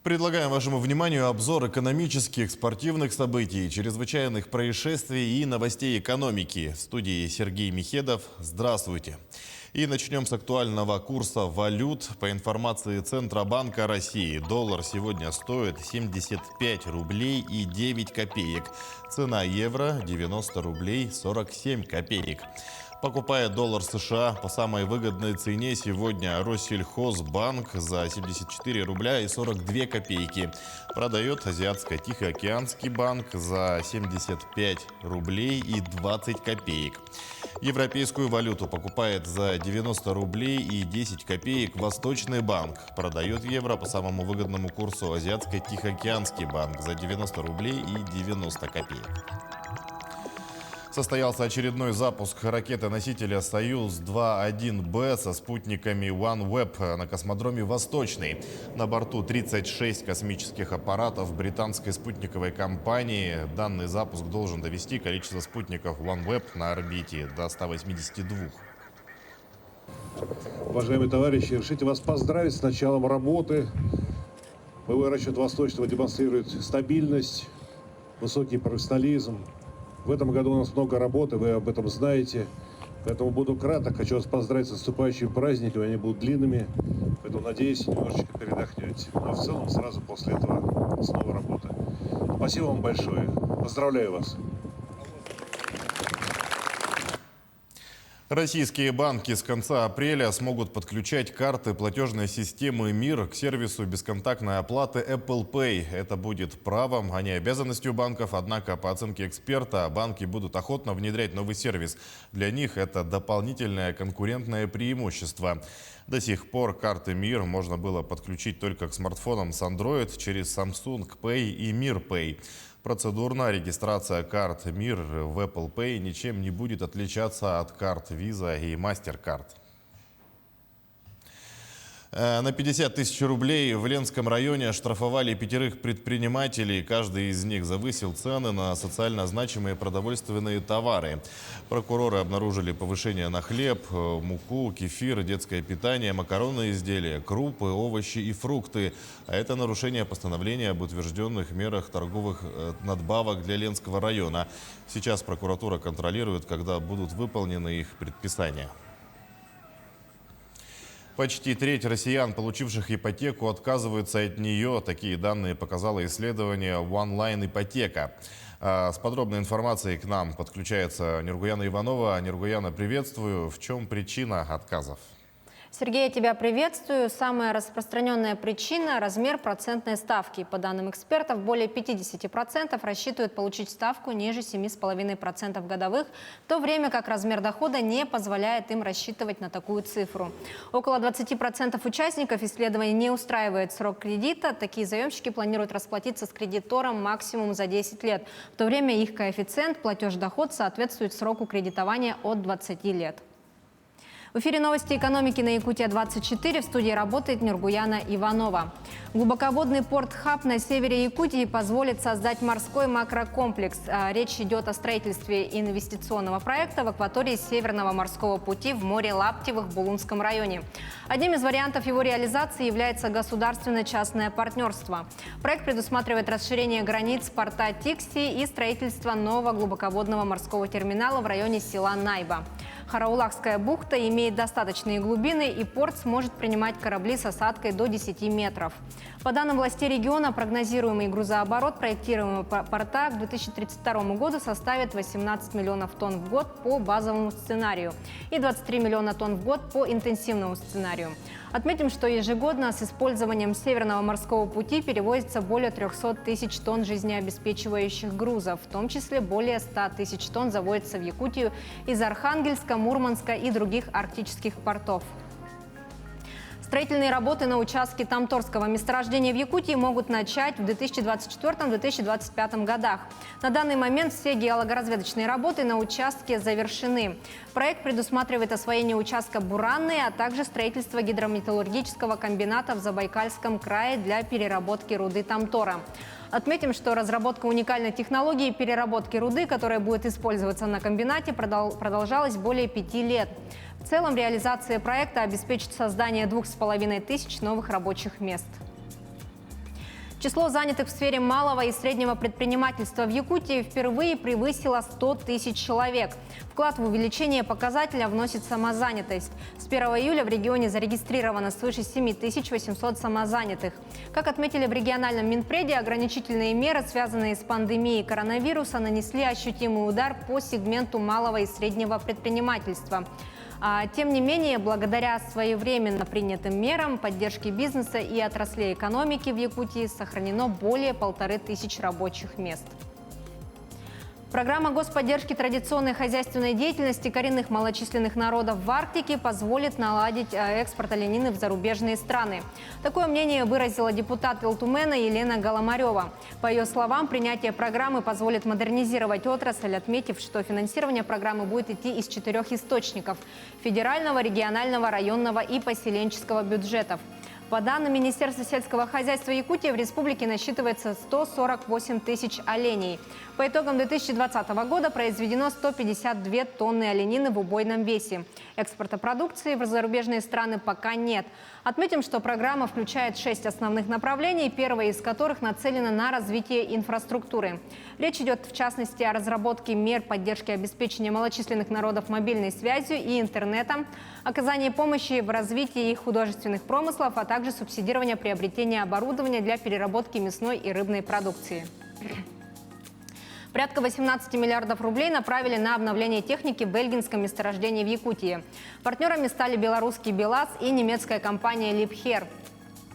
Предлагаем вашему вниманию обзор экономических, спортивных событий, чрезвычайных происшествий и новостей экономики. В студии Сергей Михедов. Здравствуйте. И начнем с актуального курса валют. По информации Центробанка России, доллар сегодня стоит 75 рублей и 9 копеек. Цена евро 90 рублей 47 копеек. Покупая доллар США по самой выгодной цене сегодня Россельхозбанк за 74 рубля и 42 копейки. Продает Азиатско-Тихоокеанский банк за 75 рублей и 20 копеек. Европейскую валюту покупает за 90 рублей и 10 копеек Восточный банк. Продает евро по самому выгодному курсу Азиатско-Тихоокеанский банк за 90 рублей и 90 копеек. Состоялся очередной запуск ракеты-носителя «Союз-2-1Б» со спутниками OneWeb на космодроме «Восточный». На борту 36 космических аппаратов британской спутниковой компании. Данный запуск должен довести количество спутников OneWeb на орбите до 182. Уважаемые товарищи, разрешите вас поздравить с началом работы. Боевой расчет Восточного демонстрирует стабильность, высокий профессионализм. В этом году у нас много работы, вы об этом знаете. Поэтому буду краток. Хочу вас поздравить с наступающими праздниками. Они будут длинными. Поэтому, надеюсь, немножечко передохнете. Но в целом сразу после этого снова работа. Спасибо вам большое. Поздравляю вас. Российские банки с конца апреля смогут подключать карты платежной системы МИР к сервису бесконтактной оплаты Apple Pay. Это будет правом, а не обязанностью банков. Однако, по оценке эксперта, банки будут охотно внедрять новый сервис. Для них это дополнительное конкурентное преимущество. До сих пор карты МИР можно было подключить только к смартфонам с Android через Samsung Pay и Mir Pay. Процедурно регистрация карт МИР в Apple Pay ничем не будет отличаться от карт Visa и MasterCard. На 50 тысяч рублей в Ленском районе оштрафовали 5 предпринимателей. Каждый из них завысил цены на социально значимые продовольственные товары. Прокуроры обнаружили повышение на хлеб, муку, кефир, детское питание, макаронные изделия, крупы, овощи и фрукты. А это нарушение постановления об утвержденных мерах торговых надбавок для Ленского района. Сейчас прокуратура контролирует, когда будут выполнены их предписания. Почти треть россиян, получивших ипотеку, отказываются от нее. Такие данные показало исследование OneLine Ипотека. С подробной информацией к нам подключается Нургуяна Иванова. Нургуяна, приветствую. В чем причина отказов? Сергей, я тебя приветствую. Самая распространенная причина – размер процентной ставки. По данным экспертов, более 50% рассчитывают получить ставку ниже 7,5% годовых, в то время как размер дохода не позволяет им рассчитывать на такую цифру. Около 20% участников исследования не устраивает срок кредита. Такие заемщики планируют расплатиться с кредитором максимум за 10 лет, в то время их коэффициент платеж-доход соответствует сроку кредитования от 20 лет. В эфире новости экономики на Якутия-24. В студии работает Нургуяна Иванова. Глубоководный порт-хаб на севере Якутии позволит создать морской макрокомплекс. Речь идет о строительстве инвестиционного проекта в акватории Северного морского пути в море Лаптевых в Булунском районе. Одним из вариантов его реализации является государственно-частное партнерство. Проект предусматривает расширение границ порта Тикси и строительство нового глубоководного морского терминала в районе села Найба. Хараулахская бухта имеет достаточные глубины, и порт сможет принимать корабли с осадкой до 10 метров. По данным властей региона, прогнозируемый грузооборот проектируемого порта к 2032 году составит 18 миллионов тонн в год по базовому сценарию и 23 миллиона тонн в год по интенсивному сценарию. Отметим, что ежегодно с использованием Северного морского пути перевозится более 300 тысяч тонн жизнеобеспечивающих грузов, в том числе более 100 тысяч тонн завозится в Якутию из Архангельска, Мурманска и других арктических портов. Строительные работы на участке Тамторского месторождения в Якутии могут начать в 2024-2025 годах. На данный момент все геологоразведочные работы на участке завершены. Проект предусматривает освоение участка Буранный, а также строительство гидрометаллургического комбината в Забайкальском крае для переработки руды Тамтора. Отметим, что разработка уникальной технологии переработки руды, которая будет использоваться на комбинате, продолжалась более 5 лет. В целом реализация проекта обеспечит создание 2500 новых рабочих мест. Число занятых в сфере малого и среднего предпринимательства в Якутии впервые превысило 100 тысяч человек. Вклад в увеличение показателя вносит самозанятость. С 1 июля в регионе зарегистрировано свыше 7800 самозанятых. Как отметили в региональном Минпреде, ограничительные меры, связанные с пандемией коронавируса, нанесли ощутимый удар по сегменту малого и среднего предпринимательства. Тем не менее, благодаря своевременно принятым мерам поддержки бизнеса и отраслей экономики в Якутии сохранено более 1500 рабочих мест. Программа господдержки традиционной хозяйственной деятельности коренных малочисленных народов в Арктике позволит наладить экспорт оленины в зарубежные страны. Такое мнение выразила депутат Илтумена Елена Голомарева. По ее словам, принятие программы позволит модернизировать отрасль, отметив, что финансирование программы будет идти из 4 источников – федерального, регионального, районного и поселенческого бюджетов. По данным Министерства сельского хозяйства Якутии, в республике насчитывается 148 тысяч оленей. По итогам 2020 года произведено 152 тонны оленины в убойном весе. Экспорта продукции в зарубежные страны пока нет. Отметим, что программа включает 6 основных направлений, первое из которых нацелено на развитие инфраструктуры. Речь идет в частности о разработке мер поддержки обеспечения малочисленных народов мобильной связью и интернетом, оказании помощи в развитии их художественных промыслов, а также субсидирование приобретения оборудования для переработки мясной и рыбной продукции. Порядка 18 миллиардов рублей направили на обновление техники в эльгинском месторождении в Якутии. Партнерами стали белорусский БелАЗ и немецкая компания Liebherr.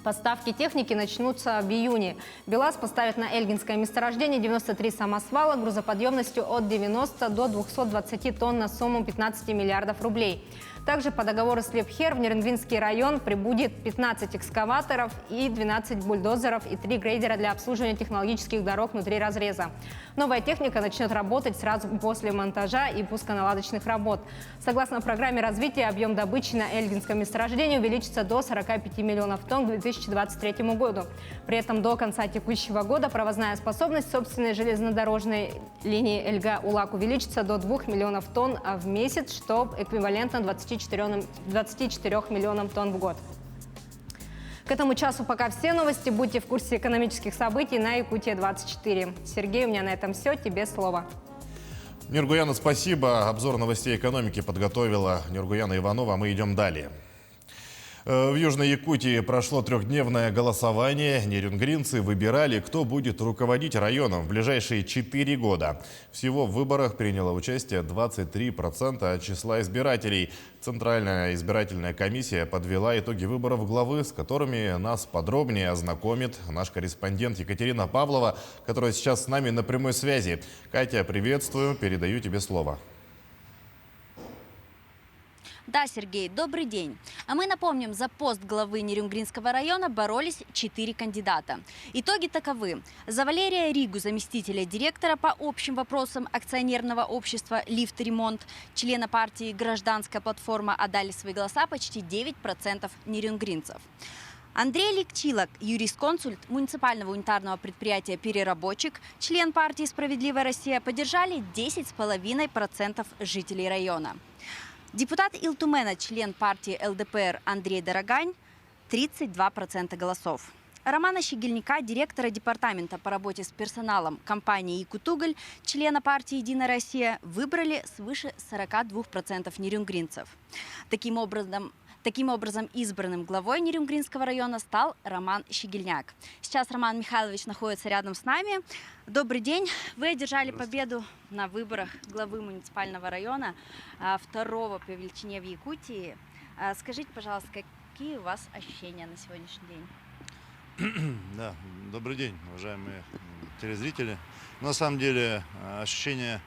Поставки техники начнутся в июне. БелАЗ поставит на эльгинское месторождение 93 самосвала грузоподъемностью от 90 до 220 тонн на сумму 15 миллиардов рублей. Также по договору с Liebherr в Нерюнгринский район прибудет 15 экскаваторов и 12 бульдозеров и 3 грейдера для обслуживания технологических дорог внутри разреза. Новая техника начнет работать сразу после монтажа и пусконаладочных работ. Согласно программе развития, объем добычи на эльгинском месторождении увеличится до 45 миллионов тонн к 2023 году. При этом до конца текущего года провозная способность собственной железнодорожной линии Эльга-Улак увеличится до 2 миллионов тонн в месяц, что эквивалентно 24 миллионам тонн в год. К этому часу пока все новости. Будьте в курсе экономических событий на Якутия-24. Сергей, у меня на этом все. Тебе слово. Нургуяна, спасибо. Обзор новостей экономики подготовила Нургуяна Иванова. Мы идем далее. В Южной Якутии прошло 3-дневное голосование. Нерюнгринцы выбирали, кто будет руководить районом в ближайшие 4 года. Всего в выборах приняло участие 23% от числа избирателей. Центральная избирательная комиссия подвела итоги выборов главы, с которыми нас подробнее ознакомит наш корреспондент Екатерина Павлова, которая сейчас с нами на прямой связи. Катя, приветствую, передаю тебе слово. Да, Сергей, добрый день. А мы напомним, за пост главы Нерюнгринского района боролись 4 кандидата. Итоги таковы. За Валерия Ригу, заместителя директора по общим вопросам акционерного общества «Лифт-ремонт», члена партии «Гражданская платформа» отдали свои голоса почти 9% нерюнгринцев. Андрей Ликчилок, юрисконсульт муниципального унитарного предприятия «Переработчик», член партии «Справедливая Россия», поддержали 10,5% жителей района. Депутат Илтумена, член партии ЛДПР Андрей Дорогань, 32% голосов. Романа Щегельника, директора департамента по работе с персоналом компании «Якутуголь», члена партии «Единая Россия», выбрали свыше 42% нерюнгринцев. Таким образом, избранным главой Нерюнгринского района стал Роман Щегельняк. Сейчас Роман Михайлович находится рядом с нами. Добрый день. Вы одержали победу на выборах главы муниципального района, второго по величине в Якутии. Скажите, пожалуйста, какие у вас ощущения на сегодняшний день? Да, добрый день, уважаемые телезрители. На самом деле ощущение,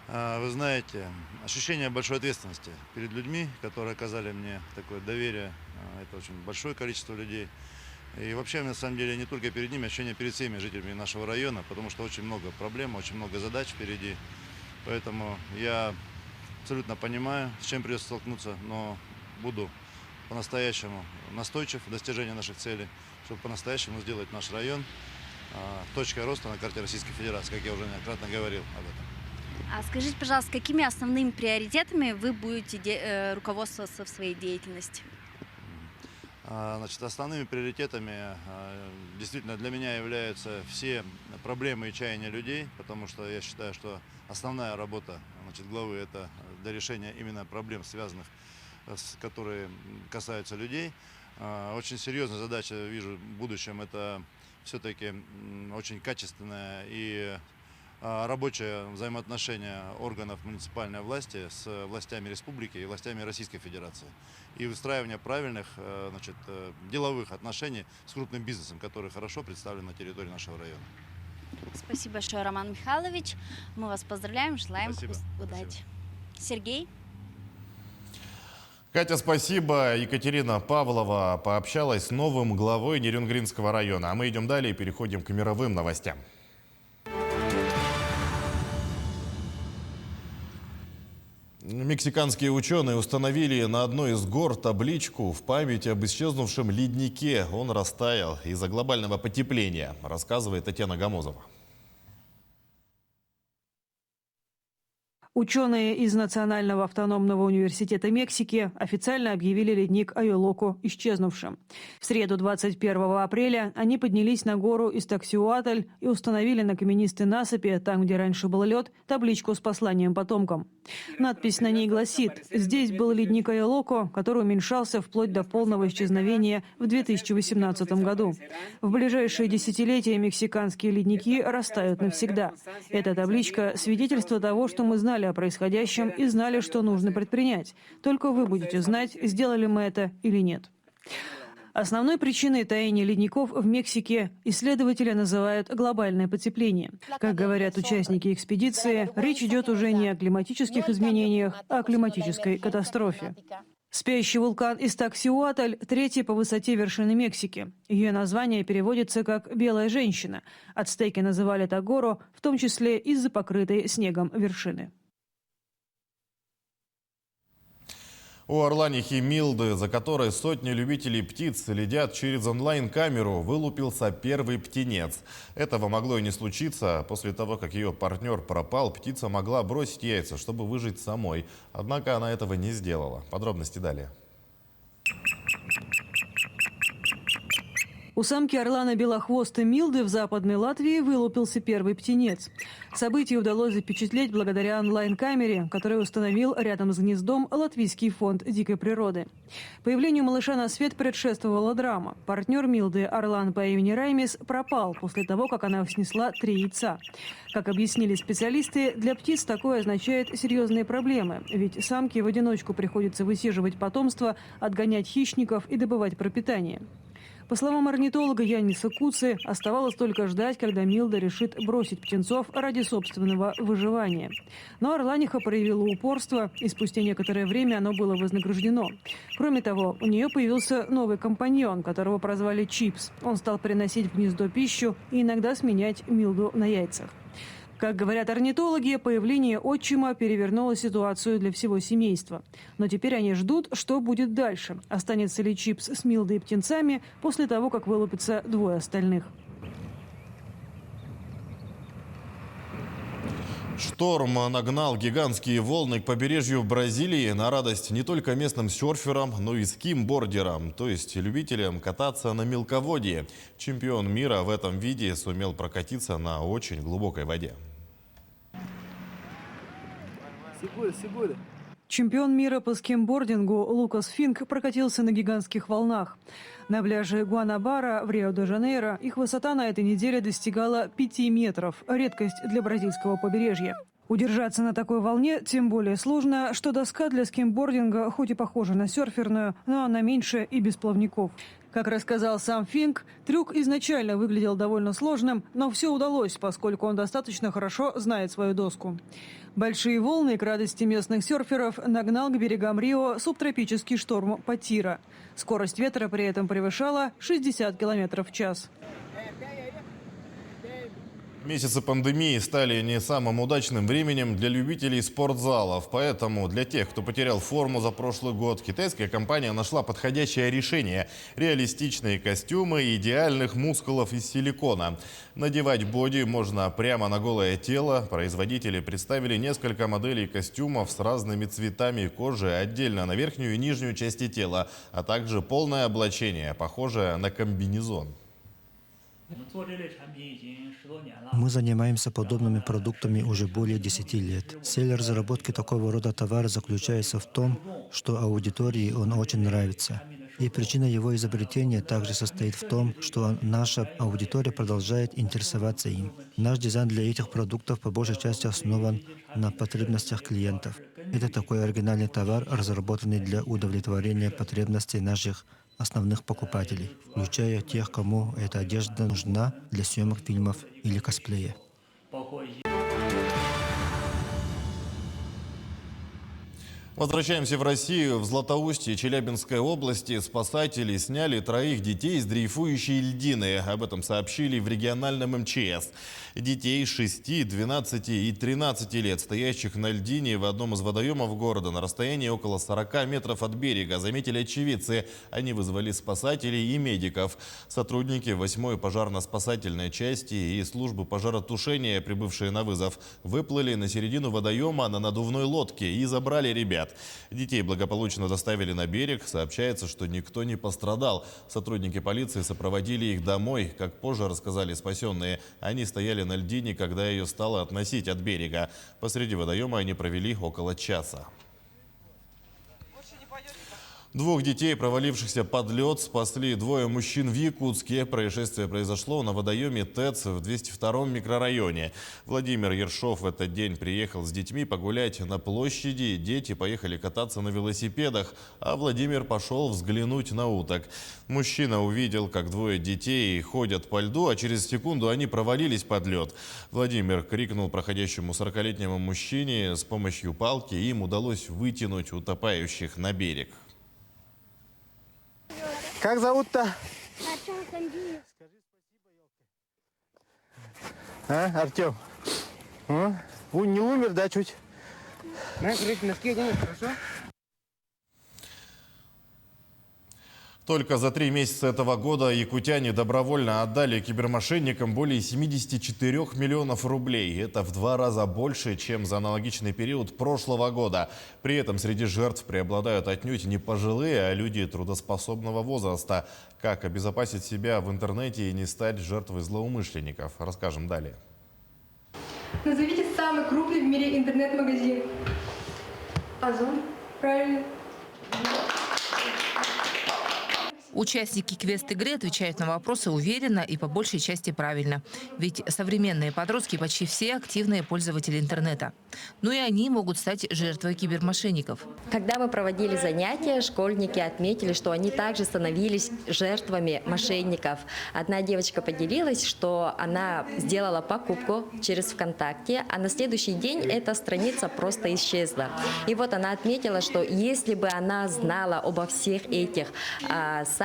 вы знаете, ощущение большой ответственности перед людьми, которые оказали мне такое доверие. Это очень большое количество людей. И вообще, на самом деле, не только перед ними, ощущение перед всеми жителями нашего района, потому что очень много проблем, очень много задач впереди. Поэтому я абсолютно понимаю, с чем придется столкнуться, но буду по-настоящему настойчив в достижении наших целей, чтобы по-настоящему сделать наш район точкой роста на карте Российской Федерации, как я уже неоднократно говорил об этом. А скажите, пожалуйста, какими основными приоритетами вы будете руководствоваться в своей деятельности? Значит, основными приоритетами действительно для меня являются все проблемы и чаяния людей, потому что я считаю, что основная работа, значит, главы – это для решения именно проблем, связанных которые касаются людей. Очень серьезная задача, вижу, в будущем – это все-таки очень качественная и рабочее взаимоотношение органов муниципальной власти с властями республики и властями Российской Федерации. И выстраивание правильных, значит, деловых отношений с крупным бизнесом, который хорошо представлен на территории нашего района. Спасибо большое, Роман Михайлович. Мы вас поздравляем, желаем Спасибо. удачи. Сергей? Катя, спасибо. Екатерина Павлова пообщалась с новым главой Нерюнгринского района. А мы идем далее и переходим к мировым новостям. Мексиканские ученые установили на одной из гор табличку в память об исчезнувшем леднике. Он растаял из-за глобального потепления, рассказывает Татьяна Гамозова. Ученые из Национального автономного университета Мексики официально объявили ледник Айолоко исчезнувшим. В среду 21 апреля они поднялись на гору Изтаксиуатль и установили на каменистой насыпи, там, где раньше был лед, табличку с посланием потомкам. Надпись на ней гласит: «Здесь был ледник Айолоко, который уменьшался вплоть до полного исчезновения в 2018 году. В ближайшие десятилетия мексиканские ледники растают навсегда». Эта табличка – свидетельство того, что мы знали о происходящем и знали, что нужно предпринять. Только вы будете знать, сделали мы это или нет. Основной причиной таяния ледников в Мексике исследователи называют глобальное потепление. Как говорят участники экспедиции, речь идет уже не о климатических изменениях, а о климатической катастрофе. Спящий вулкан Изтаксиуатль – третья по высоте вершины Мексики. Ее название переводится как «белая женщина». Ацтеки называли так гору, в том числе из-за покрытой снегом вершины. У Орланихи Милды, за которой сотни любителей птиц следят через онлайн-камеру, вылупился первый птенец. Этого могло и не случиться. После того, как ее партнер пропал, птица могла бросить яйца, чтобы выжить самой. Однако она этого не сделала. Подробности далее. У самки орлана белохвостой Милды в Западной Латвии вылупился первый птенец. Событие удалось запечатлеть благодаря онлайн-камере, которую установил рядом с гнездом Латвийский фонд дикой природы. Появлению малыша на свет предшествовала драма. Партнер Милды, орлан по имени Раймис, пропал после того, как она снесла 3 яйца. Как объяснили специалисты, для птиц такое означает серьезные проблемы, ведь самке в одиночку приходится высиживать потомство, отгонять хищников и добывать пропитание. По словам орнитолога Янниса Куцы, оставалось только ждать, когда Милда решит бросить птенцов ради собственного выживания. Но орланиха проявила упорство, и спустя некоторое время оно было вознаграждено. Кроме того, у нее появился новый компаньон, которого прозвали Чипс. Он стал приносить в гнездо пищу и иногда сменять Милду на яйцах. Как говорят орнитологи, появление отчима перевернуло ситуацию для всего семейства. Но теперь они ждут, что будет дальше. Останется ли Чипс с Милдой и птенцами после того, как вылупятся 2 остальных. Шторм нагнал гигантские волны к побережью Бразилии на радость не только местным серферам, но и скимбордерам, то есть любителям кататься на мелководье. Чемпион мира в этом виде сумел прокатиться на очень глубокой воде. Чемпион мира по скимбордингу Лукас Финк прокатился на гигантских волнах. На пляже Гуанабара в Рио-де-Жанейро их высота на этой неделе достигала 5 метров – редкость для бразильского побережья. Удержаться на такой волне тем более сложно, что доска для скимбординга хоть и похожа на серферную, но она меньше и без плавников. Как рассказал сам Финк, трюк изначально выглядел довольно сложным, но все удалось, поскольку он достаточно хорошо знает свою доску. Большие волны, к радости местных серферов, нагнал к берегам Рио субтропический шторм Патира. Скорость ветра при этом превышала 60 км в час. Месяцы пандемии стали не самым удачным временем для любителей спортзалов. Поэтому для тех, кто потерял форму за прошлый год, китайская компания нашла подходящее решение – реалистичные костюмы идеальных мускулов из силикона. Надевать боди можно прямо на голое тело. Производители представили несколько моделей костюмов с разными цветами кожи отдельно на верхнюю и нижнюю части тела, а также полное облачение, похожее на комбинезон. Мы занимаемся подобными продуктами уже более 10 лет. Цель разработки такого рода товара заключается в том, что аудитории он очень нравится. И причина его изобретения также состоит в том, что наша аудитория продолжает интересоваться им. Наш дизайн для этих продуктов по большей части основан на потребностях клиентов. Это такой оригинальный товар, разработанный для удовлетворения потребностей наших основных покупателей, включая тех, кому эта одежда нужна для съемок фильмов или косплея. Возвращаемся в Россию. В Златоустье Челябинской области спасатели сняли 3 детей с дрейфующей льдины. Об этом сообщили в региональном МЧС. Детей 6, 12 и 13 лет, стоящих на льдине в одном из водоемов города на расстоянии около 40 метров от берега, заметили очевидцы. Они вызвали спасателей и медиков. Сотрудники 8-й пожарно-спасательной части и службы пожаротушения, прибывшие на вызов, выплыли на середину водоема на надувной лодке и забрали ребят. Детей благополучно доставили на берег. Сообщается, что никто не пострадал. Сотрудники полиции сопроводили их домой. Как позже рассказали спасенные, они стояли на льдине, когда ее стало относить от берега. Посреди водоема они провели около часа. 2 детей, провалившихся под лед, спасли 2 мужчин в Якутске. Происшествие произошло на водоеме ТЭЦ в 202-м микрорайоне. Владимир Ершов в этот день приехал с детьми погулять на площади. Дети поехали кататься на велосипедах, а Владимир пошел взглянуть на уток. Мужчина увидел, как 2 детей ходят по льду, а через секунду они провалились под лед. Владимир крикнул проходящему 40-летнему мужчине. С помощью палки им удалось вытянуть утопающих на берег. Как зовут-то? Артем. Не умер, да, чуть? Носки оденешь, хорошо? Только за 3 месяца этого года якутяне добровольно отдали кибермошенникам более 74 миллионов рублей. Это в 2 раза больше, чем за аналогичный период прошлого года. При этом среди жертв преобладают отнюдь не пожилые, а люди трудоспособного возраста. Как обезопасить себя в интернете и не стать жертвой злоумышленников, расскажем далее. Назовите самый крупный в мире интернет-магазин. Озон, правильно. Участники квест-игры отвечают на вопросы уверенно и по большей части правильно. Ведь современные подростки почти все активные пользователи интернета. Ну и они могут стать жертвой кибермошенников. Когда мы проводили занятия, школьники отметили, что они также становились жертвами мошенников. Одна девочка поделилась, что она сделала покупку через ВКонтакте, а на следующий день эта страница просто исчезла. И вот она отметила, что если бы она знала обо всех этих сайтах,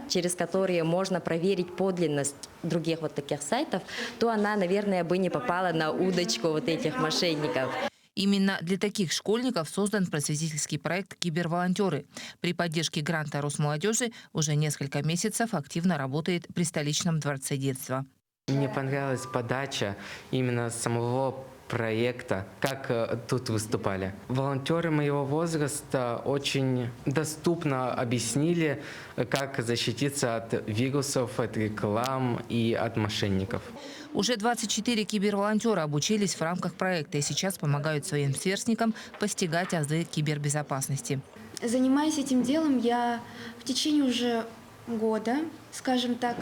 через которые можно проверить подлинность других вот таких сайтов, то она, наверное, бы не попала на удочку вот этих мошенников. Именно для таких школьников создан просветительский проект «Киберволонтеры». При поддержке гранта Росмолодежи уже несколько месяцев активно работает при столичном дворце детства. Мне понравилась подача именно самого проекта, как тут выступали. Волонтеры моего возраста очень доступно объяснили, как защититься от вирусов, от реклам и от мошенников. Уже 24 киберволонтера обучились в рамках проекта и сейчас помогают своим сверстникам постигать азы кибербезопасности. Занимаясь этим делом я в течение уже года, скажем так.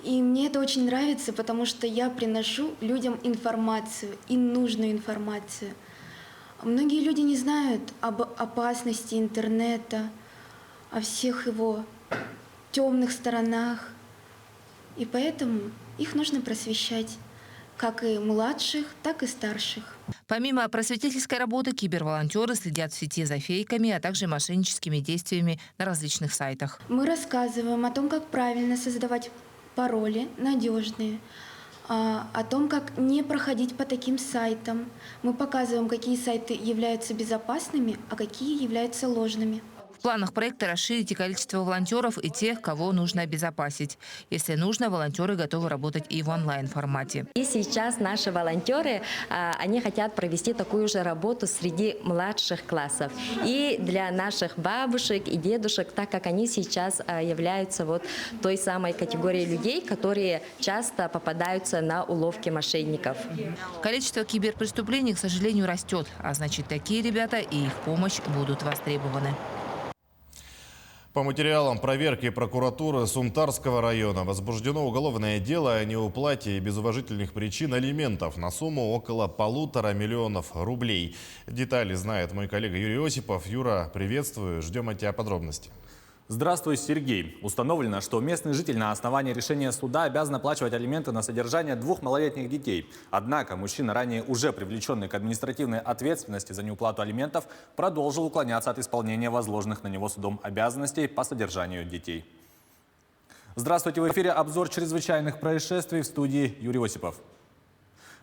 И мне это очень нравится, потому что я приношу людям информацию, и нужную информацию. Многие люди не знают об опасности интернета, о всех его темных сторонах. И поэтому их нужно просвещать, как и младших, так и старших. Помимо просветительской работы, киберволонтеры следят в сети за фейками, а также мошенническими действиями на различных сайтах. Мы рассказываем о том, как правильно создавать пароли надежные, о том, как не проходить по таким сайтам. Мы показываем, какие сайты являются безопасными, а какие являются ложными. В планах проекта расширить и количество волонтеров, и тех, кого нужно обезопасить. Если нужно, волонтеры готовы работать и в онлайн-формате. И сейчас наши волонтеры, они хотят провести такую же работу среди младших классов. И для наших бабушек и дедушек, так как они сейчас являются вот той самой категорией людей, которые часто попадаются на уловки мошенников. Количество киберпреступлений, к сожалению, растет. А значит, такие ребята и их помощь будут востребованы. По материалам проверки прокуратуры Сунтарского района возбуждено уголовное дело о неуплате без уважительных причин алиментов на сумму около 1,5 миллиона рублей. Детали знает мой коллега Юрий Осипов. Юра, приветствую. Ждем от тебя подробностей. Здравствуй, Сергей. Установлено, что местный житель на основании решения суда обязан оплачивать алименты на содержание 2 малолетних детей. Однако мужчина, ранее уже привлеченный к административной ответственности за неуплату алиментов, продолжил уклоняться от исполнения возложенных на него судом обязанностей по содержанию детей. Здравствуйте, в эфире обзор чрезвычайных происшествий, в студии Юрий Осипов.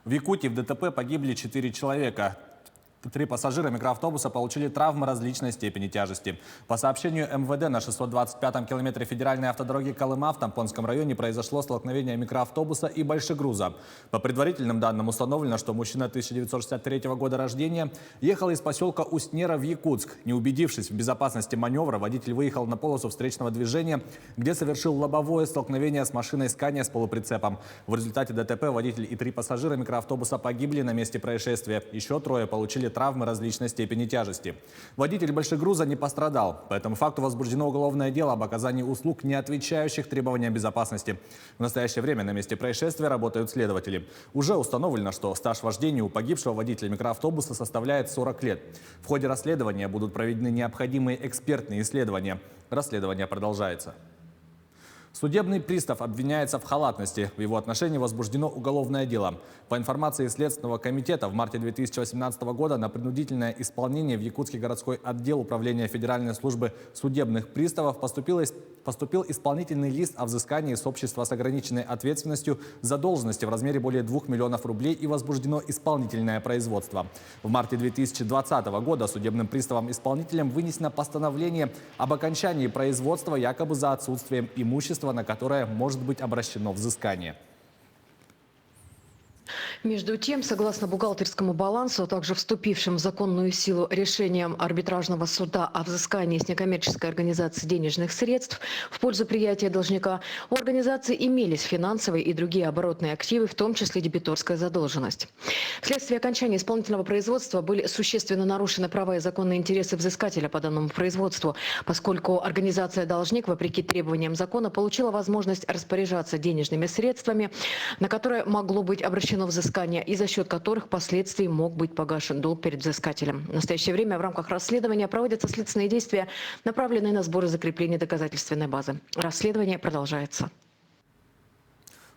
В Якутии в ДТП погибли 4 человека. 3 пассажира микроавтобуса получили травмы различной степени тяжести. По сообщению МВД, на 625-м километре федеральной автодороги Колыма в Тампонском районе произошло столкновение микроавтобуса и большегруза. По предварительным данным установлено, что мужчина 1963 года рождения ехал из поселка Устнера в Якутск. Не убедившись в безопасности маневра, водитель выехал на полосу встречного движения, где совершил лобовое столкновение с машиной Scania с полуприцепом. В результате ДТП водитель и 3 пассажира микроавтобуса погибли на месте происшествия. Еще 3 получили травмы различной степени тяжести. Водитель большегруза не пострадал. По этому факту возбуждено уголовное дело об оказании услуг, не отвечающих требованиям безопасности. В настоящее время на месте происшествия работают следователи. Уже установлено, что стаж вождения у погибшего водителя микроавтобуса составляет 40 лет. В ходе расследования будут проведены необходимые экспертные исследования. Расследование продолжается. Судебный пристав обвиняется в халатности. В его отношении возбуждено уголовное дело. По информации Следственного комитета, в марте 2018 года на принудительное исполнение в Якутский городской отдел управления Федеральной службы судебных приставов поступил исполнительный лист о взыскании с общества с ограниченной ответственностью задолженности в размере более 2 миллионов рублей и возбуждено исполнительное производство. В марте 2020 года судебным приставом-исполнителем вынесено постановление об окончании производства якобы за отсутствием имущества, на которое может быть обращено взыскание. Между тем, согласно бухгалтерскому балансу, а также вступившим в законную силу решением арбитражного суда о взыскании с некоммерческой организации денежных средств в пользу приятия должника, у организации имелись финансовые и другие оборотные активы, в том числе дебиторская задолженность. Вследствие окончания исполнительного производства были существенно нарушены права и законные интересы взыскателя по данному производству, поскольку организация-должник, вопреки требованиям закона, получила возможность распоряжаться денежными средствами, на которые могло быть обращено взыскание, и за счет которых впоследствии мог быть погашен долг перед взыскателем. В настоящее время в рамках расследования проводятся следственные действия, направленные на сбор и закрепление доказательственной базы. Расследование продолжается.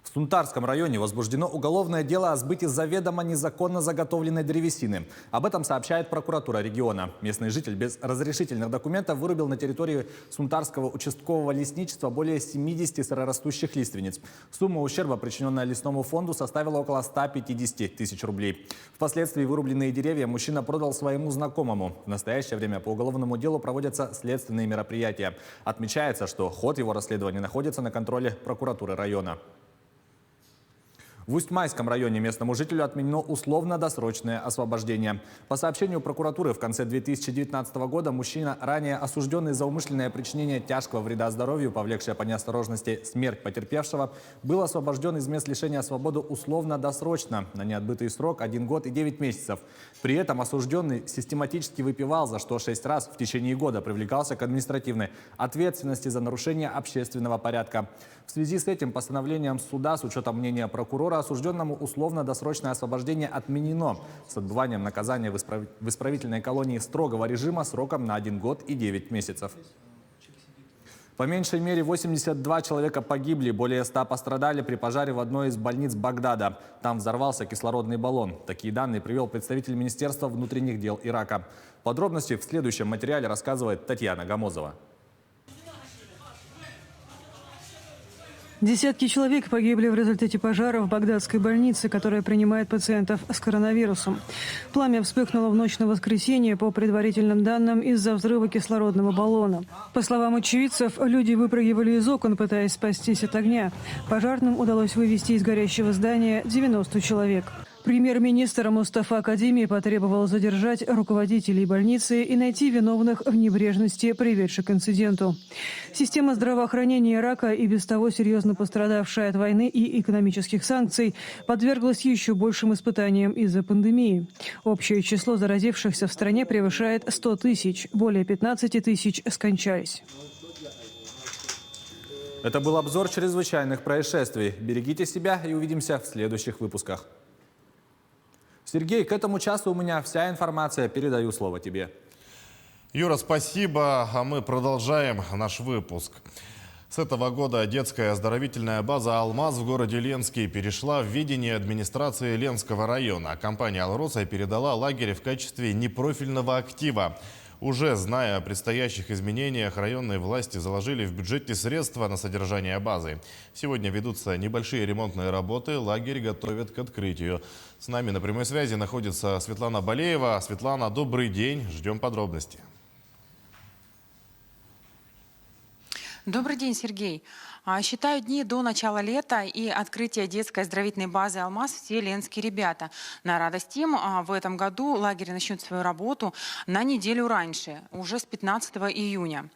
В Сунтарском районе возбуждено уголовное дело о сбыте заведомо незаконно заготовленной древесины. Об этом сообщает прокуратура региона. Местный житель без разрешительных документов вырубил на территории Сунтарского участкового лесничества более 70 сырорастущих лиственниц. Сумма ущерба, причиненная лесному фонду, составила около 150 тысяч рублей. Впоследствии вырубленные деревья мужчина продал своему знакомому. В настоящее время по уголовному делу проводятся следственные мероприятия. Отмечается, что ход его расследования находится на контроле прокуратуры района. В Усть-Майском районе местному жителю отменено условно-досрочное освобождение. По сообщению прокуратуры, в конце 2019 года мужчина, ранее осужденный за умышленное причинение тяжкого вреда здоровью, повлекшее по неосторожности смерть потерпевшего, был освобожден из мест лишения свободы условно-досрочно на неотбытый срок 1 год и 9 месяцев. При этом осужденный систематически выпивал, за что 6 раз в течение года привлекался к административной ответственности за нарушение общественного порядка. В связи с этим постановлением суда, с учетом мнения прокурора, осужденному условно-досрочное освобождение отменено с отбыванием наказания в исправительной колонии строгого режима сроком на 1 год и 9 месяцев. По меньшей мере 82 человека погибли, более 100 пострадали при пожаре в одной из больниц Багдада. Там взорвался кислородный баллон. Такие данные привел представитель Министерства внутренних дел Ирака. Подробности в следующем материале рассказывает Татьяна Гамозова. Десятки человек погибли в результате пожара в Багдадской больнице, которая принимает пациентов с коронавирусом. Пламя вспыхнуло в ночь на воскресенье, по предварительным данным, из-за взрыва кислородного баллона. По словам очевидцев, люди выпрыгивали из окон, пытаясь спастись от огня. Пожарным удалось вывести из горящего здания 90 человек. Премьер-министр Мустафа Кадими потребовал задержать руководителей больницы и найти виновных в небрежности, приведшей к инциденту. Система здравоохранения Ирака, и без того серьезно пострадавшая от войны и экономических санкций, подверглась еще большим испытаниям из-за пандемии. Общее число заразившихся в стране превышает 100 тысяч, более 15 тысяч скончались. Это был обзор чрезвычайных происшествий. Берегите себя и увидимся в следующих выпусках. Сергей, к этому часу у меня вся информация. Передаю слово тебе. Юра, спасибо. А мы продолжаем наш выпуск. С этого года детская оздоровительная база «Алмаз» в городе Ленске перешла в ведение администрации Ленского района. Компания «Алроса» передала лагерь в качестве непрофильного актива. Уже зная о предстоящих изменениях, районные власти заложили в бюджете средства на содержание базы. Сегодня ведутся небольшие ремонтные работы, лагерь готовят к открытию. С нами на прямой связи находится Светлана Балеева. Светлана, добрый день, ждем подробностей. Добрый день, Сергей. Считаю дни до начала лета и открытия детской оздоровительной базы «Алмаз» все ленские ребята. На радость им в этом году лагерь начнет свою работу на неделю раньше, уже с 15 июня.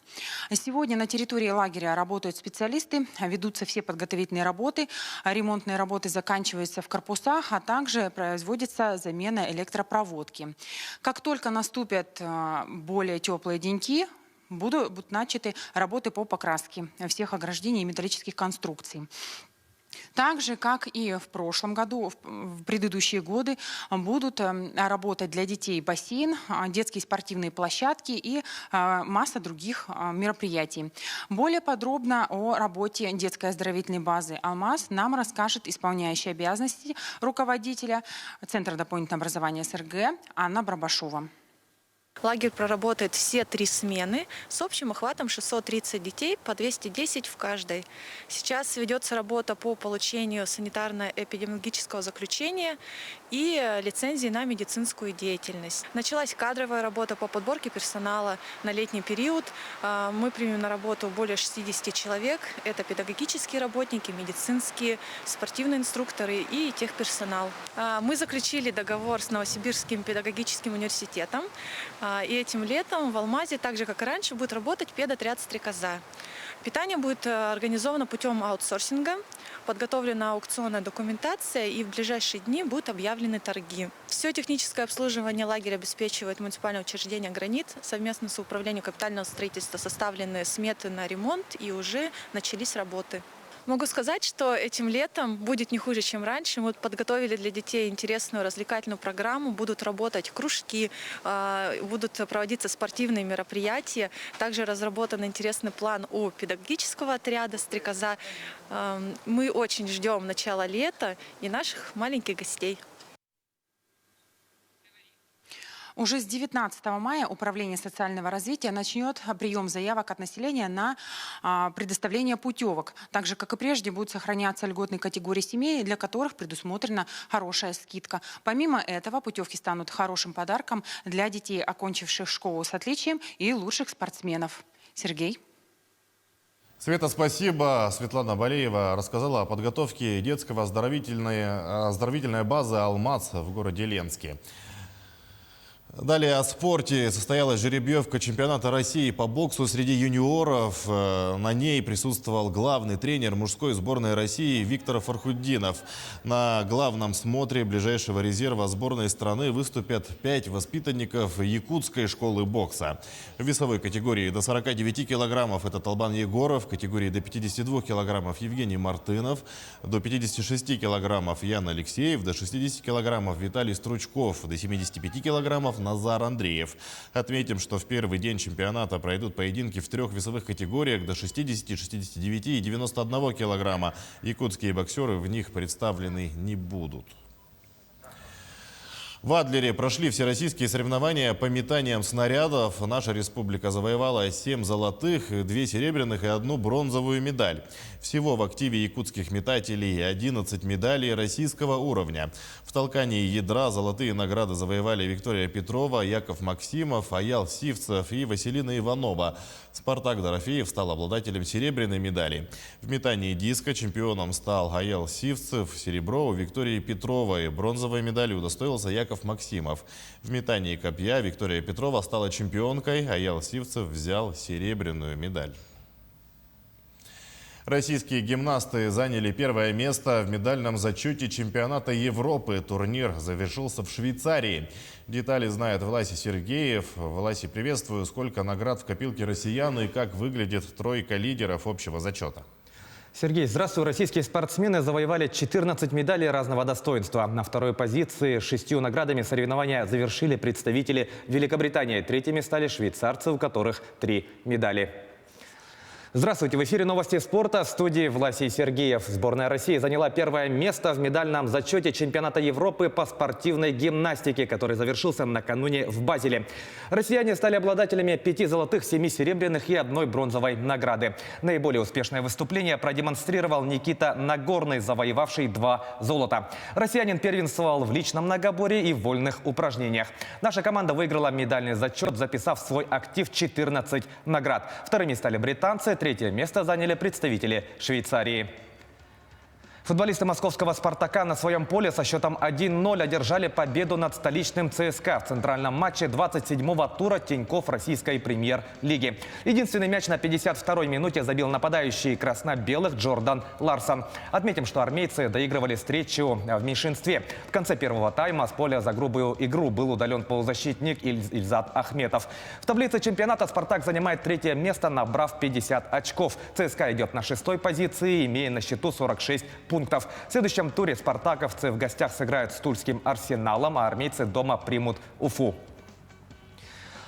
Сегодня на территории лагеря работают специалисты, ведутся все подготовительные работы, ремонтные работы заканчиваются в корпусах, а также производится замена электропроводки. Как только наступят более теплые деньки, будут начаты работы по покраске всех ограждений и металлических конструкций. Так же, как и в прошлом году, в предыдущие годы, будут работать для детей бассейн, детские спортивные площадки и масса других мероприятий. Более подробно о работе детской оздоровительной базы «Алмаз» нам расскажет исполняющая обязанности руководителя Центра дополнительного образования СРГ Анна Барбашова. Лагерь проработает все 3 смены с общим охватом 630 детей, по 210 в каждой. Сейчас ведется работа по получению санитарно-эпидемиологического заключения и лицензии на медицинскую деятельность. Началась кадровая работа по подборке персонала на летний период. Мы примем на работу более 60 человек. Это педагогические работники, медицинские, спортивные инструкторы и техперсонал. Мы заключили договор с Новосибирским педагогическим университетом. И этим летом в «Алмазе», так же как и раньше, будет работать педотряд «Стрекоза». Питание будет организовано путем аутсорсинга, подготовлена аукционная документация, и в ближайшие дни будут объявлены торги. Все техническое обслуживание лагеря обеспечивает муниципальное учреждение «Гранит». Совместно с управлением капитального строительства составлены сметы на ремонт, и уже начались работы. Могу сказать, что этим летом будет не хуже, чем раньше. Мы подготовили для детей интересную развлекательную программу. Будут работать кружки, будут проводиться спортивные мероприятия. Также разработан интересный план у педагогического отряда «Стрекоза». Мы очень ждем начала лета и наших маленьких гостей. Уже с 19 мая Управление социального развития начнет прием заявок от населения на предоставление путевок. Так же, как и прежде, будут сохраняться льготные категории семей, для которых предусмотрена хорошая скидка. Помимо этого, путевки станут хорошим подарком для детей, окончивших школу с отличием, и лучших спортсменов. Сергей. Света, спасибо. Светлана Балеева рассказала о подготовке детского оздоровительной базы «Алмаз» в городе Ленске. Далее о спорте. Состоялась жеребьевка чемпионата России по боксу среди юниоров. На ней присутствовал главный тренер мужской сборной России Виктор Фархутдинов. На главном смотре ближайшего резерва сборной страны выступят 5 воспитанников якутской школы бокса. В весовой категории до 49 килограммов это Талбан Егоров, в категории до 52 килограммов Евгений Мартынов, до 56 килограммов Ян Алексеев, до 60 килограммов Виталий Стручков, до 75 килограммов Назар Андреев. Отметим, что в первый день чемпионата пройдут поединки в 3 весовых категориях до 60, 69 и 91 килограмма. Якутские боксеры в них представлены не будут. В Адлере прошли всероссийские соревнования по метаниям снарядов. Наша республика завоевала 7 золотых, 2 серебряных и 1 бронзовую медаль. Всего в активе якутских метателей 11 медалей российского уровня. В толкании ядра золотые награды завоевали Виктория Петрова, Яков Максимов, Аял Сивцев и Василина Иванова. Спартак Дорофеев стал обладателем серебряной медали. В метании диска чемпионом стал Аял Сивцев, серебро у Виктории Петровой. Бронзовой медалью удостоился Яков Максимов. В метании копья Виктория Петрова стала чемпионкой, а Аял Сивцев взял серебряную медаль. Российские гимнасты заняли первое место в медальном зачете чемпионата Европы. Турнир завершился в Швейцарии. Детали знает Власий Сергеев. Власий, приветствую. Сколько наград в копилке россиян и как выглядит тройка лидеров общего зачета? Сергей, здравствуй. Российские спортсмены завоевали 14 медалей разного достоинства. На второй позиции с 6 наградами соревнования завершили представители Великобритании. Третьими стали швейцарцы, у которых 3 медали. Здравствуйте. В эфире новости спорта. В студии Власий Сергеев. Сборная России заняла первое место в медальном зачете чемпионата Европы по спортивной гимнастике, который завершился накануне в Базеле. Россияне стали обладателями 5 золотых, 7 серебряных и 1 бронзовой награды. Наиболее успешное выступление продемонстрировал Никита Нагорный, завоевавший 2 золота. Россиянин первенствовал в личном многоборье и в вольных упражнениях. Наша команда выиграла медальный зачет, записав в свой актив 14 наград. Вторыми стали британцы. Третье место заняли представители Швейцарии. Футболисты московского «Спартака» на своем поле со счетом 1-0 одержали победу над столичным ЦСКА в центральном матче 27-го тура Тинькофф российской премьер-лиги. Единственный мяч на 52-й минуте забил нападающий красно-белых Джордан Ларсон. Отметим, что армейцы доигрывали встречу в меньшинстве. В конце первого тайма с поля за грубую игру был удален полузащитник Ильзат Ахметов. В таблице чемпионата «Спартак» занимает 3-е место, набрав 50 очков. ЦСКА идет на 6-й позиции, имея на счету 46 пунктов. В следующем туре спартаковцы в гостях сыграют с Тульским Арсеналом, а армейцы дома примут Уфу.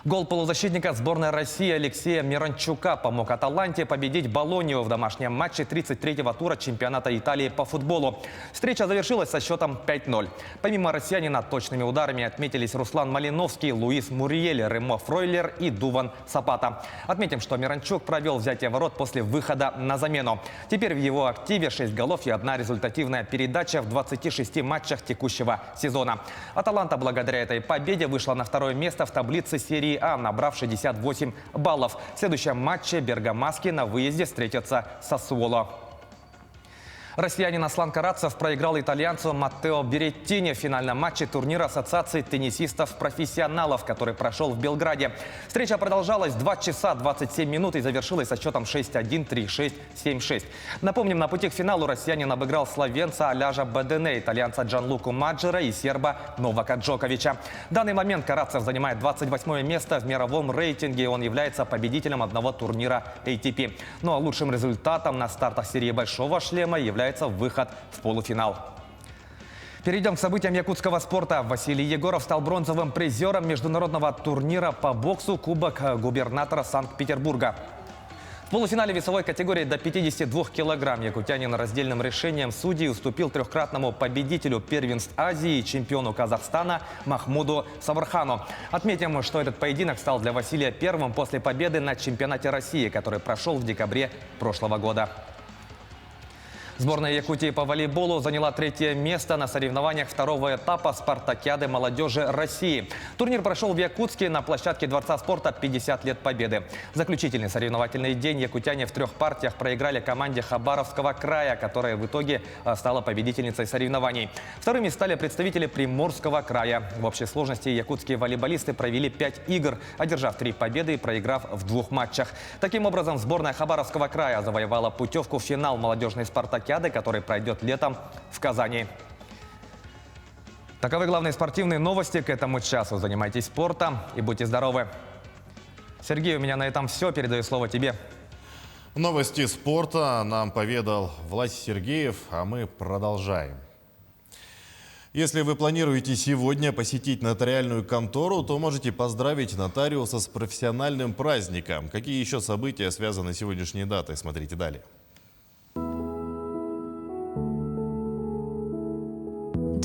Гол полузащитника сборной России Алексея Миранчука помог Аталанте победить Болонью в домашнем матче 33-го тура чемпионата Италии по футболу. Встреча завершилась со счетом 5-0. Помимо россиянина точными ударами отметились Руслан Малиновский, Луис Муриель, Ремо Фройлер и Дуван Сапата. Отметим, что Миранчук провел взятие ворот после выхода на замену. Теперь в его активе 6 голов и 1 результативная передача в 26 матчах текущего сезона. Аталанта благодаря этой победе вышла на 2-е место в таблице серии А, набрав 68 баллов. В следующем матче бергамаски на выезде встретятся с Сассуоло. Россиянин Аслан Карацев проиграл итальянцу Маттео Береттини в финальном матче турнира Ассоциации теннисистов-профессионалов, который прошел в Белграде. Встреча продолжалась 2 часа 27 минут и завершилась со счетом 6-1, 3-6, 7-6. Напомним, на пути к финалу россиянин обыграл словенца Аляжа Бедене, итальянца Джанлуку Маджера и серба Новака Джоковича. В данный момент Карацев занимает 28-е место в мировом рейтинге. Он является победителем одного турнира ATP. Ну а лучшим результатом на стартах серии «Большого шлема» является выход в полуфинал. Перейдем к событиям якутского спорта. Василий Егоров стал бронзовым призером международного турнира по боксу «Кубок губернатора Санкт-Петербурга». В полуфинале весовой категории до 52 килограмм якутянин раздельным решением судей уступил 3-кратному победителю первенств Азии и чемпиону Казахстана Махмуду Савархану. Отметим, что этот поединок стал для Василия первым после победы на чемпионате России, который прошел в декабре прошлого года. Сборная Якутии по волейболу заняла 3-е место на соревнованиях 2-го этапа спартакиады молодежи России. Турнир прошел в Якутске на площадке Дворца спорта «50 лет Победы». Заключительный соревновательный день якутяне в 3 партиях проиграли команде Хабаровского края, которая в итоге стала победительницей соревнований. Вторыми стали представители Приморского края. В общей сложности якутские волейболисты провели 5 игр, одержав 3 победы и проиграв в 2 матчах. Таким образом, сборная Хабаровского края завоевала путевку в финал молодежной спартакиады, который пройдет летом в Казани. Таковы главные спортивные новости к этому часу. Занимайтесь спортом и будьте здоровы. Сергей, у меня на этом все. Передаю слово тебе. Новости спорта нам поведал Власий Сергеев, а мы продолжаем. Если вы планируете сегодня посетить нотариальную контору, то можете поздравить нотариуса с профессиональным праздником. Какие еще события связаны с сегодняшней датой, смотрите далее.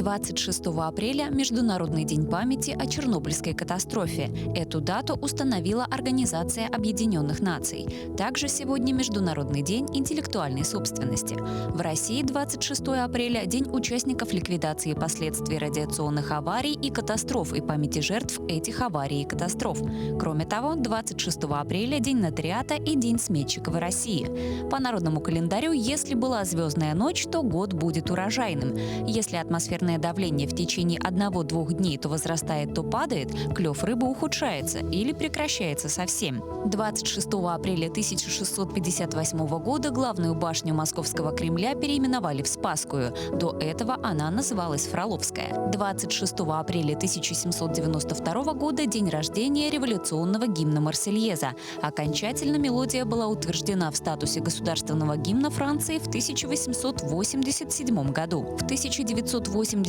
26 апреля – Международный день памяти о Чернобыльской катастрофе. Эту дату установила Организация Объединенных Наций. Также сегодня Международный день интеллектуальной собственности. В России 26 апреля – День участников ликвидации последствий радиационных аварий и катастроф и памяти жертв этих аварий и катастроф. Кроме того, 26 апреля – День нотариата и День сметчика в России. По народному календарю, если была звездная ночь, то год будет урожайным. Если атмосферное давление в течение 1-2 дней то возрастает, то падает, клев рыбы ухудшается или прекращается совсем. 26 апреля 1658 года главную башню Московского Кремля переименовали в Спасскую. До этого она называлась Фроловская. 26 апреля 1792 года – день рождения революционного гимна «Марсельеза». Окончательно мелодия была утверждена в статусе государственного гимна Франции в 1887 году. В 1986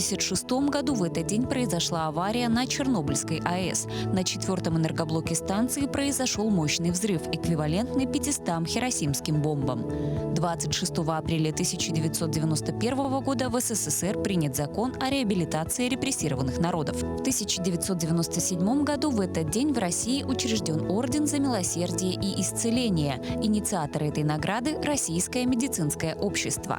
году в этот день произошла авария на Чернобыльской АЭС. На 4-м энергоблоке станции произошел мощный взрыв, эквивалентный 500 хиросимским бомбам. 26 апреля 1991 года в СССР принят закон о реабилитации репрессированных народов. В 1997 году в этот день в России учрежден Орден за милосердие и исцеление. Инициатор этой награды – Российское медицинское общество.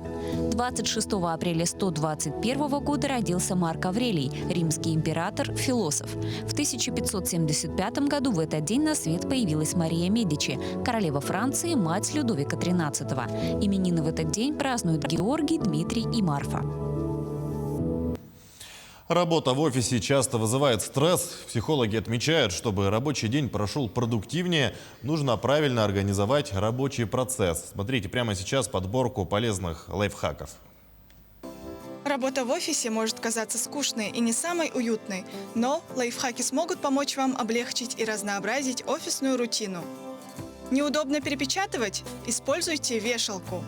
26 апреля 121 года родился Марк Аврелий, римский император, философ. В 1575 году в этот день на свет появилась Мария Медичи, королева Франции, мать Людовика XIII. Именины в этот день празднуют Георгий, Дмитрий и Марфа. Работа в офисе часто вызывает стресс. Психологи отмечают, чтобы рабочий день прошел продуктивнее, нужно правильно организовать рабочий процесс. Смотрите прямо сейчас подборку полезных лайфхаков. Работа в офисе может казаться скучной и не самой уютной, но лайфхаки смогут помочь вам облегчить и разнообразить офисную рутину. Неудобно перепечатывать? Используйте вешалку.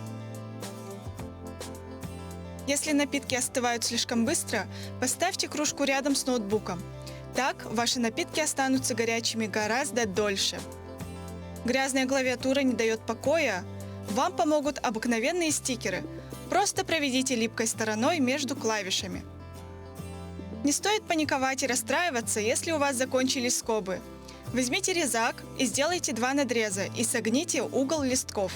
Если напитки остывают слишком быстро, поставьте кружку рядом с ноутбуком. Так ваши напитки останутся горячими гораздо дольше. Грязная клавиатура не дает покоя? Вам помогут обыкновенные стикеры. Просто проведите липкой стороной между клавишами. Не стоит паниковать и расстраиваться, если у вас закончились скобы. Возьмите резак и сделайте 2 надреза и согните угол листков.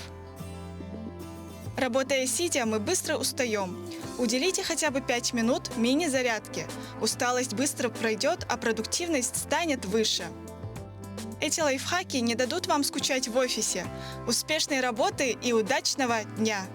Работая сидя, мы быстро устаем. Уделите хотя бы 5 минут мини-зарядке. Усталость быстро пройдет, а продуктивность станет выше. Эти лайфхаки не дадут вам скучать в офисе. Успешной работы и удачного дня!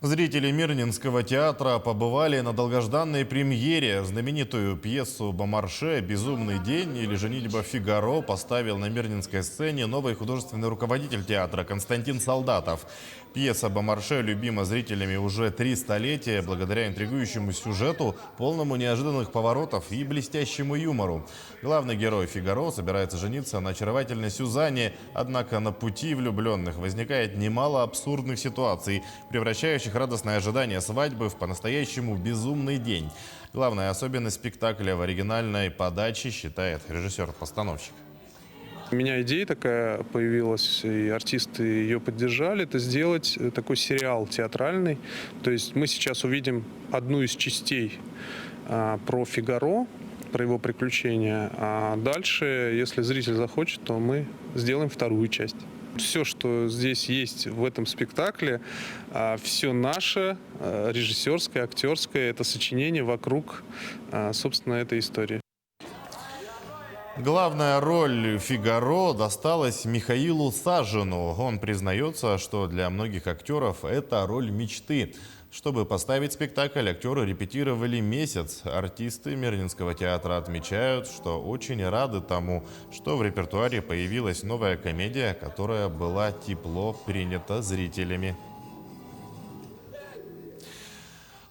Зрители Мирнинского театра побывали на долгожданной премьере. Знаменитую пьесу Бомарше «Безумный день» или «Женитьба Фигаро» поставил на Мирнинской сцене новый художественный руководитель театра Константин Солдатов. Пьеса Бомарше любима зрителями уже 3 столетия благодаря интригующему сюжету, полному неожиданных поворотов и блестящему юмору. Главный герой Фигаро собирается жениться на очаровательной Сюзанне, однако на пути влюбленных возникает немало абсурдных ситуаций, превращающих радостное ожидание свадьбы в по-настоящему безумный день. Главная особенность спектакля в оригинальной подаче, считает режиссер-постановщик. У меня идея такая появилась, и артисты ее поддержали, это сделать такой сериал театральный. То есть мы сейчас увидим одну из частей про Фигаро, про его приключения, а дальше, если зритель захочет, то мы сделаем 2-ю часть. Все, что здесь есть в этом спектакле, все наше, режиссерское, актерское, это сочинение вокруг, собственно, этой истории. Главная роль Фигаро досталась Михаилу Сажину. Он признается, что для многих актеров это роль мечты. Чтобы поставить спектакль, актеры репетировали месяц. Артисты Мирнинского театра отмечают, что очень рады тому, что в репертуаре появилась новая комедия, которая была тепло принята зрителями.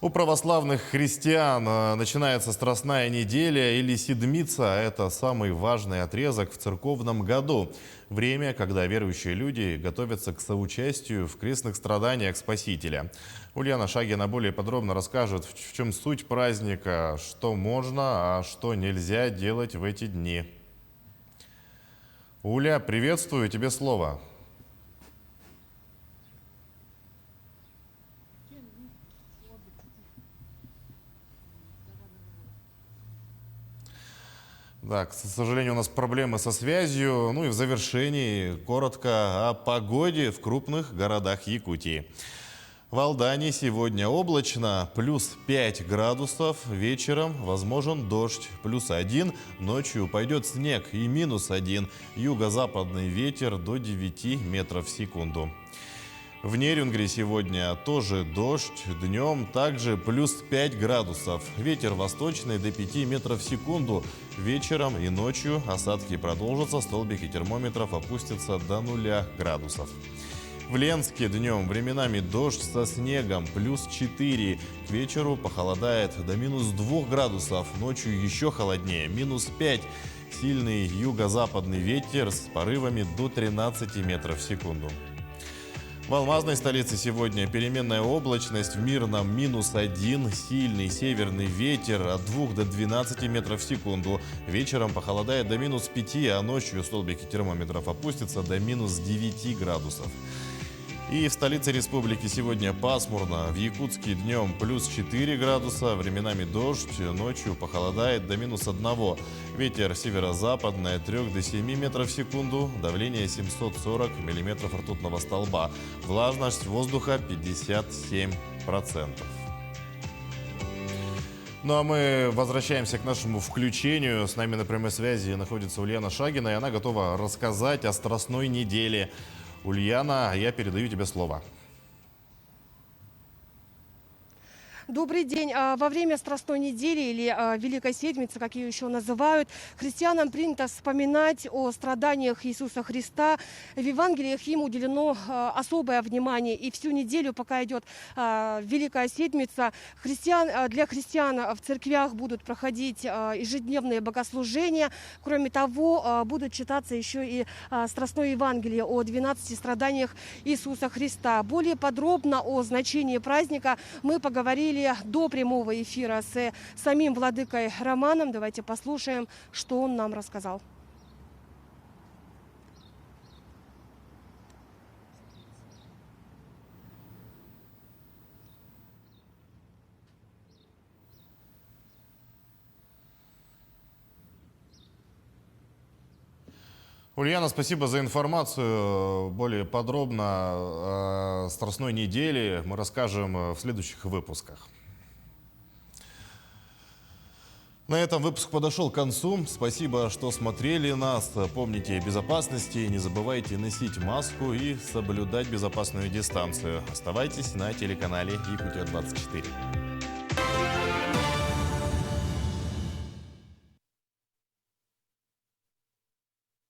У православных христиан начинается Страстная неделя или Седмица. Это самый важный отрезок в церковном году. Время, когда верующие люди готовятся к соучастию в крестных страданиях Спасителя. Ульяна Шагина более подробно расскажет, в чем суть праздника, что можно, а что нельзя делать в эти дни. Уля, приветствую, тебе слово. Да, к сожалению, у нас проблемы со связью. Ну и в завершении коротко о погоде в крупных городах Якутии. В Алдане сегодня облачно, плюс 5 градусов, вечером возможен дождь, плюс 1, ночью пойдет снег и минус 1, юго-западный ветер до 9 метров в секунду. В Нерюнгри сегодня тоже дождь, днем также плюс 5 градусов, ветер восточный до 5 метров в секунду, вечером и ночью осадки продолжатся, столбики термометров опустятся до 0 градусов. В Ленске днем временами дождь со снегом, плюс 4. К вечеру похолодает до минус 2 градусов, ночью еще холоднее, минус 5. Сильный юго-западный ветер с порывами до 13 метров в секунду. В алмазной столице сегодня переменная облачность, в Мирном минус 1, сильный северный ветер от 2 до 12 метров в секунду. Вечером похолодает до минус 5, а ночью столбики термометров опустятся до минус 9 градусов. И в столице республики сегодня пасмурно. В Якутске днем плюс 4 градуса, временами дождь, ночью похолодает до минус 1. Ветер северо-западный от 3 до 7 метров в секунду, давление 740 миллиметров ртутного столба, влажность воздуха 57%. Ну а мы возвращаемся к нашему включению. С нами на прямой связи находится Ульяна Шагина, и она готова рассказать о Страстной неделе. Ульяна, я передаю тебе слово. Добрый день. Во время Страстной недели или Великой Седмицы, как ее еще называют, христианам принято вспоминать о страданиях Иисуса Христа. В Евангелиях им уделено особое внимание. И всю неделю, пока идет Великая Седмица, для христиан в церквях будут проходить ежедневные богослужения. Кроме того, будут читаться еще и Страстное Евангелие о 12 страданиях Иисуса Христа. Более подробно о значении праздника мы поговорили до прямого эфира с самим владыкой Романом. Давайте послушаем, что он нам рассказал. Ульяна, спасибо за информацию. Более подробно о Страстной неделе мы расскажем в следующих выпусках. На этом выпуск подошел к концу. Спасибо, что смотрели нас. Помните о безопасности, не забывайте носить маску и соблюдать безопасную дистанцию. Оставайтесь на телеканале Якутия 24.